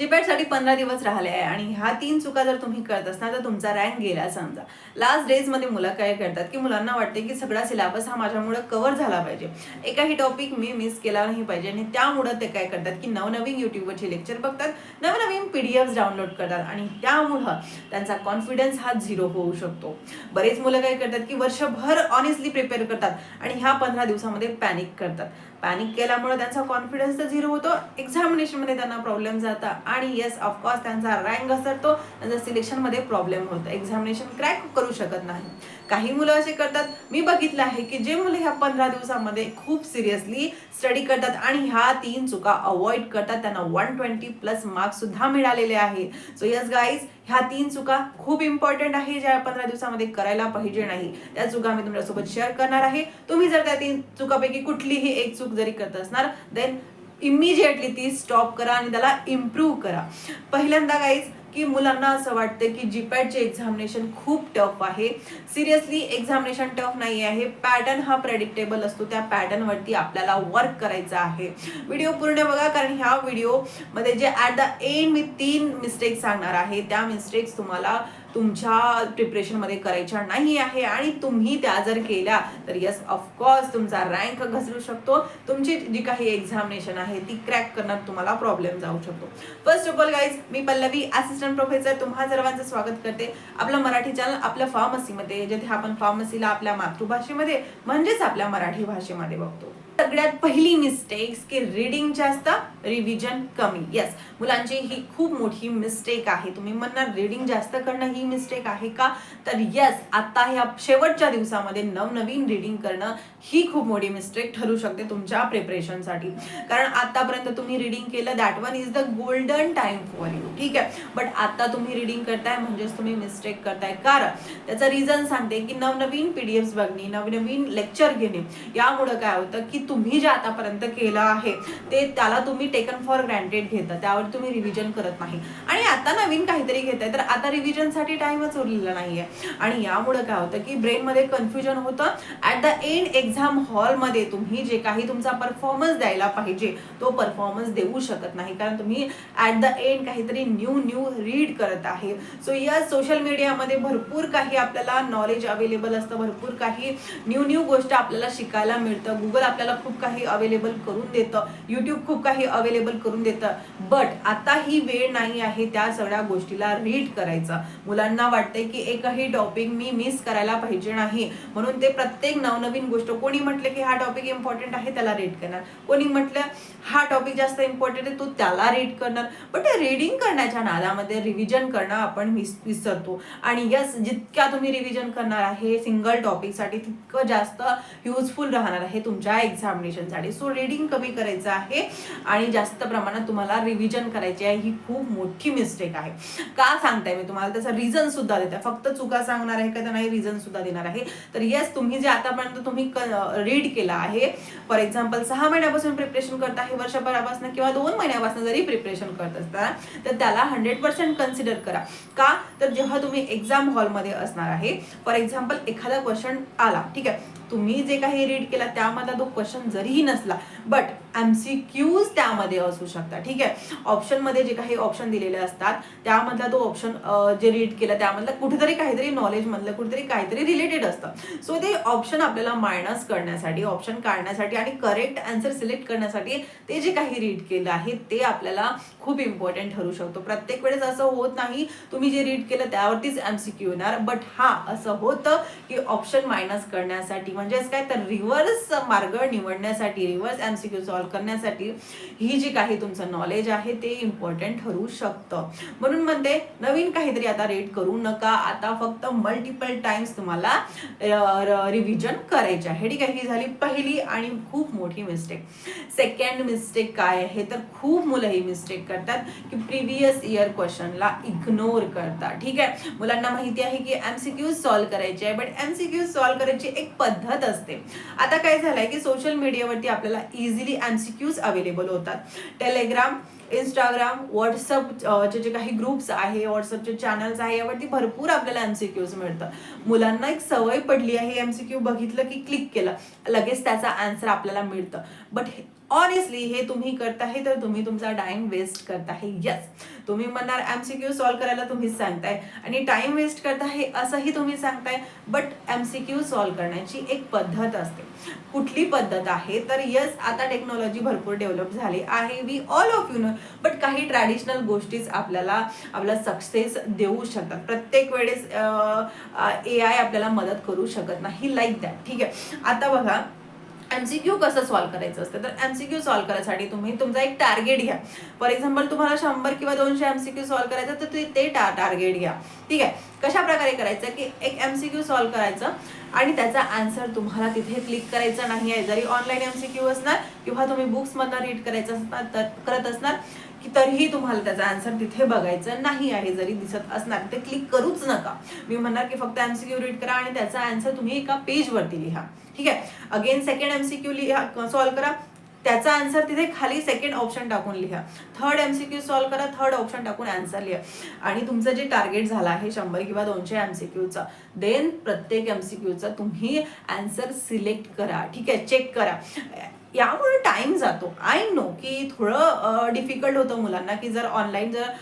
जीपॅटसाठी 15 दिवस राहिले आहे आणि ह्या 3 चुका जर तुम्ही करत असणार तर तुमचा रँक गेला समजा. लास्ट डेजमध्ये मुलं काय करतात की मुलांना वाटते की सगळा सिलेबस हा माझ्यामुळे कव्हर झाला पाहिजे. एकाही टॉपिक मी मिस केला नाही पाहिजे आणि त्यामुळे ते काय करतात की नवनवीन युट्यूबवरचे लेक्चर बघतात, नवनवीन पीडीएफ डाउनलोड करतात आणि त्यामुळं त्यांचा कॉन्फिडन्स हा झिरो होऊ शकतो. बरेच मुलं काय करतात की वर्षभर ऑनेस्टली प्रिपेअर करतात आणि ह्या 15 दिवसामध्ये पॅनिक करतात. पॅनिक केल्यामुळे त्यांचा कॉन्फिडन्स तर झिरो होतो, एक्झामिनेशनमध्ये त्यांना प्रॉब्लेम जातात आणि येस ऑफकोर्स त्यांचा रँक घसरतो, त्यांचा सिलेक्शनमध्ये प्रॉब्लेम होतो, एक्झामिनेशन क्रॅक करू शकत नाही. काही मुलं असे करतात, मी बघितलं आहे की जे मुलं ह्या 15 दिवसामध्ये खूप सिरियसली स्टडी करतात आणि ह्या 3 चुका अवॉइड करतात त्यांना 120+ मार्क्स सुद्धा मिळालेले आहे. सो यस गाईज, ह्या 3 चुका खूप इम्पॉर्टंट आहे ज्या 15 दिवसामध्ये करायला पाहिजे नाही. त्या चुका मी तुमच्यासोबत शेअर करणार आहे. तुम्ही जर त्या 3 चुकापैकी कुठलीही एक चूक जरी करत असणार देन इमिजिएटली ती स्टॉप करा आणि त्याला इम्प्रूव्ह करा. पहिल्यांदा गाईज की मुलांना असं वाटतं की जीपॅटचे एक्झामिनेशन खूप टफ आहे. सिरियसली एक्झामिनेशन टफ नाही आहे. पॅटर्न हा प्रेडिक्टेबल असतो, त्या पॅटर्नवरती आपल्याला वर्क करायचं आहे. व्हिडिओ पूर्ण बघा, कारण ह्या व्हिडिओमध्ये जे at the and me 3 mistakes सांगणार आहे त्या मिस्टेक्स तुम्हाला तुमच्या प्रिपरेशनमध्ये करायच्या नाही आहे आणि तुम्ही त्या जर केल्या तर यस ऑफकोर्स तुमचा रँक घसरू शकतो. तुमची जी काही एक्झामिनेशन आहे ती क्रॅक करण्यात तुम्हाला प्रॉब्लेम जाऊ शकतो. First of all guys, me Pallavi assistant professor तुम्हा सर्वांचं स्वागत करते आपलं मराठी चॅनल आपल्या फार्मसीमध्ये, जिथे आपण फार्मसीला आपल्या मातृभाषेमध्ये म्हणजेच आपल्या मराठी भाषेमध्ये बघतो. सगळ्यात पहिली मिस्टेक्स की रीडिंग जास्त, रिव्हिजन कमी. येस, मुलांची ही खूप मोठी मिस्टेक आहे. तुम्ही म्हणणार रीडिंग जास्त करणं ही मिस्टेक आहे का? तर येस, आता ह्या शेवटच्या दिवसामध्ये नवनवीन रीडिंग करणं ही खूप मोठी मिस्टेक ठरू शकते तुमच्या प्रिपरेशनसाठी. कारण आतापर्यंत तुम्ही रीडिंग केलं, that one is the golden time for you. ठीक आहे, बट आता तुम्ही रीडिंग करताय म्हणजेच तुम्ही मिस्टेक करताय. कारण त्याचं रिझन सांगते की नवनवीन पीडीएफ बघणे, नवनवीन लेक्चर घेणे, यामुळे काय होतं की तुम्ही जे आतापर्यंत केलं आहे ते त्याला तुम्ही टेकन फॉर ग्रँटेड घेता, त्यावर तुम्ही रिव्हिजन करत नाही आणि आता नवीन काहीतरी घेताय तर आता रिव्हिजनसाठी टाइमच उरलेला नाहीये आणि यामुळे काय होतं की ब्रेनमध्ये कन्फ्युजन होतं. ॲट द एंड एक्झाम हॉलमध्ये तुम्ही जे काही तुमचा परफॉर्मन्स द्यायला पाहिजे तो परफॉर्मन्स देऊ शकत नाही, कारण तुम्ही ॲट द एंड काहीतरी न्यू रीड करत आहे. सो या सोशल मीडियामध्ये भरपूर काही आपल्याला नॉलेज अवेलेबल असतं, भरपूर काही न्यू गोष्ट आपल्याला शिकायला मिळतं. गुगल आपल्याला खूप काही अवेलेबल करून देतं, युट्यूब खूप काही अवेलेबल करून देतं. बट आता ही वेळ नाही आहे त्या सगळ्या गोष्टीला रीड करायचं. मुलांना वाटतंय की एकही टॉपिक मी मिस करायला पाहिजे नाही, म्हणून ते प्रत्येक नवनवीन गोष्ट, कोणी म्हटलं की हा टॉपिक इम्पॉर्टंट आहे त्याला रीड करणार, कोणी म्हटलं हा टॉपिक जास्त इम्पॉर्टंट आहे तो त्याला रीड करणार. बट रीडिंग करण्याच्या नादामध्ये रिव्हिजन करणं आपण विसरतो आणि यस, जितक्या तुम्ही रिव्हिजन करणार आहे सिंगल टॉपिकसाठी तितकं जास्त युजफुल राहणार आहे तुमच्या एक्झामिनेशनसाठी. सो रीडिंग कमी करायचं आहे आणि जास्त प्रमाणात तुम्हाला रिव्हिजन करायची आहे. ही खूप मोठी मिस्टेक आहे. का सांगताय मी तुम्हाला, त्याचा रिझन सुद्धा देते, फक्त चुका सांगणार आहे का तर नाही, रिझन सुद्धा देणार आहे. तर येस, तुम्ही जे आतापर्यंत तुम्ही रीड केला आहे, फॉर एक्झाम्पल 6 महिन्यापासून प्रिपरेशन करत आहे, वर्षभरापासून किंवा 2 महिन्यापासून जरी प्रिपरेशन करत असता तर त्याला 100% कन्सिडर करा. का तर जेव्हा तुम्ही एक्झाम हॉलमध्ये असणार आहे, फॉर एक्झाम्पल एखादा क्वेश्चन आला, ठीक आहे, तुम्ही जे काही रीड केला त्यामधला तो क्वेश्चन जरीही नसला बट MCQs त्यामध्ये असू शकतात. ठीक आहे, ऑप्शनमध्ये जे काही ऑप्शन दिलेले असतात त्यामधला तो ऑप्शन जे रीड केला त्यामधलं कुठेतरी काहीतरी नॉलेज मधलं कुठेतरी काहीतरी रिलेटेड असतं. सो ते ऑप्शन आपल्याला मायनस करण्यासाठी, ऑप्शन काढण्यासाठी आणि करेक्ट आन्सर सिलेक्ट करण्यासाठी ते जे काही रीड केलं आहे ते आपल्याला खूप इम्पॉर्टंट ठरू शकतो. प्रत्येक वेळेस असं होत नाही तुम्ही जे रीड केलं त्यावरतीच MCQ येणार, बट हा असं होतं की ऑप्शन मायनस करण्यासाठी, म्हणजेच काय तर रिव्हर्स मार्ग निवडण्यासाठी, रिव्हर्स MCQ सॉल्व्ह करण्यासाठी ही जी काही तुमचं नॉलेज आहे ते इम्पॉर्टंट ठरू शकतं. म्हणून म्हणते नवीन काहीतरी आता रीड करू नका, आता फक्त मल्टिपल टाइम्स तुम्हाला रिव्हिजन करायचे आहे. ठीक आहे, ही झाली पहिली आणि खूप मोठी मिस्टेक. सेकंड मिस्टेक काय आहे तर खूप मुलं ही मिस्टेक करतात की प्रिव्हियस इयर क्वेश्चनला इग्नोर करतात. ठीक आहे, मुलांना माहिती आहे की MCQ सॉल्व्ह करायचे आहे, बट MCQ सॉल्व्ह करायची एक पद्धत असते. आता काय झालंय की सोशल मीडियावरती आपल्याला इझिली MCQs अवेलेबल होतात. टेलिग्राम, इंस्टाग्राम, व्हॉट्सअप जे काही ग्रुप्स आहे, व्हॉट्सअपचे चॅनल्स आहे, यावरती भरपूर आपल्याला MCQs मिळतं. मुलांना एक सवय पडली आहे MCQ बघितलं की क्लिक केलं लगेच त्याचा आन्सर आपल्याला मिळतं. बट ऑनेस्टली हे तुम्ही करताय तर तुम्ही तुमचा टाइम वेस्ट करताय. यस, तुम्ही म्हणणार MCQ सॉल्व्ह करायला तुम्हीच सांगताय आणि टाइम वेस्ट करताय असंही तुम्ही सांगताय. बट MCQ सॉल्व्ह करण्याची एक पद्धत असते. कुठली पद्धत आहे तर यस, आता टेक्नॉलॉजी भरपूर डेव्हलप झाली आहे, we all of you know. But काही ट्रॅडिशनल गोष्टीच आपल्याला आपला सक्सेस देऊ शकतात. प्रत्येक वेळेस AI आपल्याला मदत करू शकत नाही, लाईक दॅट. ठीक आहे, आता बघा MCQ कसं सॉल्व्ह करायचं असतं. तर MCQ सॉल्व्ह करायसाठी तुम्ही तुमचा एक टार्गेट घ्या. फॉर एक्झाम्पल तुम्हाला 100 किंवा 200 MCQ सॉल्व्ह करायचं तर ते टार्गेट घ्या. ठीक आहे, कशा प्रकारे करायचं की एक MCQ सॉल्व्ह करायचं आणि त्याचा आन्सर तुम्हाला तिथे क्लिक करायचा नाही आहे. जरी ऑनलाईन MCQ असणार किंवा तुम्ही बुक्समधनं रीड करायचं असणार तर करत असणार की तरीही तुम्हाला त्याचा आन्सर तिथे बघायचं नाही आहे. जरी दिसत असणार ते क्लिक करूच नका. मी म्हणणार की फक्त MCQ रीड करा आणि त्याचा आन्सर तुम्ही एका पेजवरती लिहा. ठीक आहे, अगेन सेकंड MCQ लिहा, सॉल्व्ह करा, त्याचा आन्सर तिथे खाली सेकंड ऑप्शन टाकून लिहा. थर्ड MCQ सॉल्व्ह करा, थर्ड ऑप्शन टाकून आन्सर लिहा. आणि तुमचं जे टार्गेट झालं आहे 100 किंवा 200 MCQचा, देन प्रत्येक MCQचा तुम्ही आन्सर सिलेक्ट करा. ठीक आहे, चेक करा. यामुळे टाइम जातो. आय नो की थोडं डिफिकल्ट होतं मुलांना की जर ऑनलाईन जर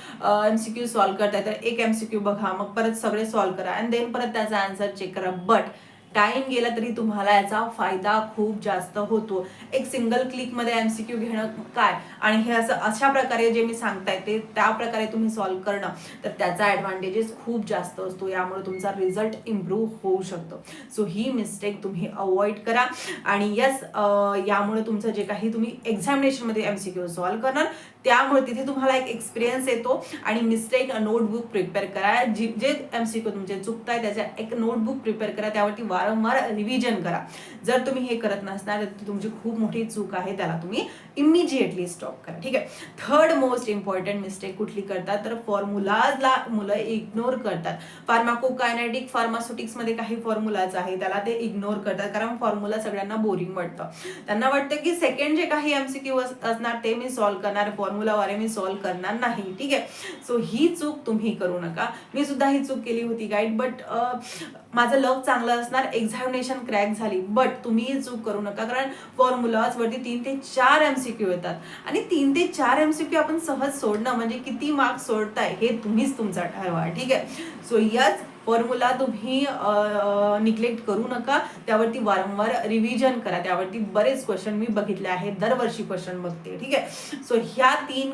MCQ सॉल्व्ह करताय तर एक MCQ बघा, मग परत सगळे सॉल्व्ह करा आणि देन परत त्याचा आन्सर चेक करा. बट टाइम गेला तरी तुम्हाला याचा फायदा खूप जास्त होतो. एक सिंगल क्लिकमध्ये MCQ घेणं काय आणि हे असं अशा प्रकारे जे मी सांगताय ते त्या प्रकारे तुम्ही सॉल्व्ह करणं, तर त्याचा ॲडव्हान्टेजेस खूप जास्त असतो. यामुळे तुमचा रिझल्ट इम्प्रूव्ह होऊ शकतो. सो ही मिस्टेक तुम्ही अवॉइड करा. आणि यस, यामुळे तुमचं जे काही तुम्ही एक्झामिनेशनमध्ये MCQ सॉल्व्ह करणार त्यामुळे तिथे तुम्हाला एक एक्सपिरियन्स येतो. आणि मिस्टेक नोटबुक प्रिपेअर करा. जे MCQ तुमचे चुकताय त्याच्या एक नोटबुक प्रिपेअर करा, त्यावरती वारंवार रिव्हिजन करा. जर तुम्ही हे करत नसणार तर तुमची खूप मोठी चूक आहे, त्याला तुम्ही इमिजिएटली स्टॉप करा. ठीक आहे, थर्ड मोस्ट इम्पॉर्टंट मिस्टेक कुठली करतात तर फॉर्म्युलाजला मुलं इग्नोर करतात. फार्माकोकायनेटिक फार्मास्युटिक्समध्ये काही फॉर्म्युलाज आहे त्याला ते इग्नोर करतात, कारण फॉर्म्युला सगळ्यांना बोरिंग वाटतं. त्यांना वाटतं की सेकंड जे काही MCQ असणार ते मी सॉल्व्ह करणार, फॉर्म्युलावारे मी सॉल्व्ह करणार नाही. ठीक आहे, सो ही चूक तुम्ही करू नका. मी सुद्धा ही चूक केली होती गाईड, बट माझं लक चांगलं असणार, एक्झामिनेशन क्रॅक झाली. बट तुम्ही ही चूक करू नका, कारण फॉर्म्युलाज वरती 3 ते 4 MCQ येतात आणि 3 ते 4 MCQ आपण सहज सोडणं म्हणजे किती मार्क्स सोडताय हे तुम्हीच तुमचा ठरवा. ठीक आहे, सो यस, फॉर्म्युला तुम्ही निग्लेक्ट करू नका, त्यावरती वारंवार रिव्हिजन करा. त्यावरती बरेच क्वेश्चन मी बघितले आहेत, दरवर्षी क्वेश्चन बघते. ठीक आहे, सो ह्या 3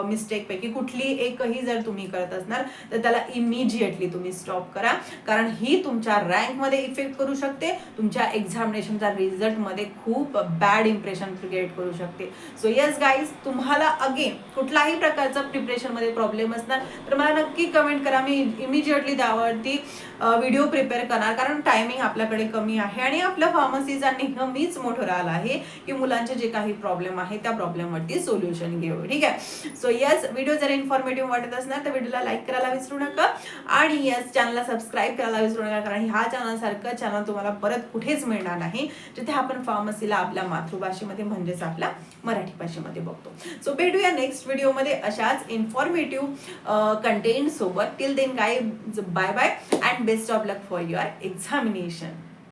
मिस्टेक पैकी कुठली एकही जर तुम्ही करत असणार तर त्याला इमिजिएटली तुम्ही स्टॉप करा, कारण ही तुमच्या रँकमध्ये इफेक्ट करू शकते, तुमच्या एक्झामिनेशनच्या रिझल्टमध्ये खूप बॅड इम्प्रेशन क्रिएट करू शकते. सो येस गाईज, तुम्हाला अगेन कुठलाही प्रकारचा प्रिपरेशनमध्ये प्रॉब्लेम असणार तर मला नक्की कमेंट करा. मी इमिजिएटली त्यावरती व्हिडिओ प्रिपेअर करणार, कारण टायमिंग आपल्याकडे कमी आहे आणि आपल्या फार्मसीचा नेहमीच मोठं राहिलं आहे की मुलांचे जे काही प्रॉब्लेम आहे त्या प्रॉब्लेमवरती सोल्युशन घेऊ. ठीक आहे, सो येस, व्हिडिओ जर इन्फॉर्मेटिव्ह वाटत असणार तर व्हिडिओला लाईक करायला विसरू नका आणि येस, चॅनलला सबस्क्राईब करायला विसरू नका, कारण ह्या चॅनलसारखं चॅनल तुम्हाला परत कुठेच मिळणार नाही जिथे आपण फार्मसीला आपल्या मातृभाषेमध्ये म्हणजेच आपल्या मराठी भाषेमध्ये बघतो. सो भेटूया नेक्स्ट व्हिडिओमध्ये अशाच इन्फॉर्मेटिव्ह कंटेंट सोबत. Till then guys, bye bye and best of luck for your examination.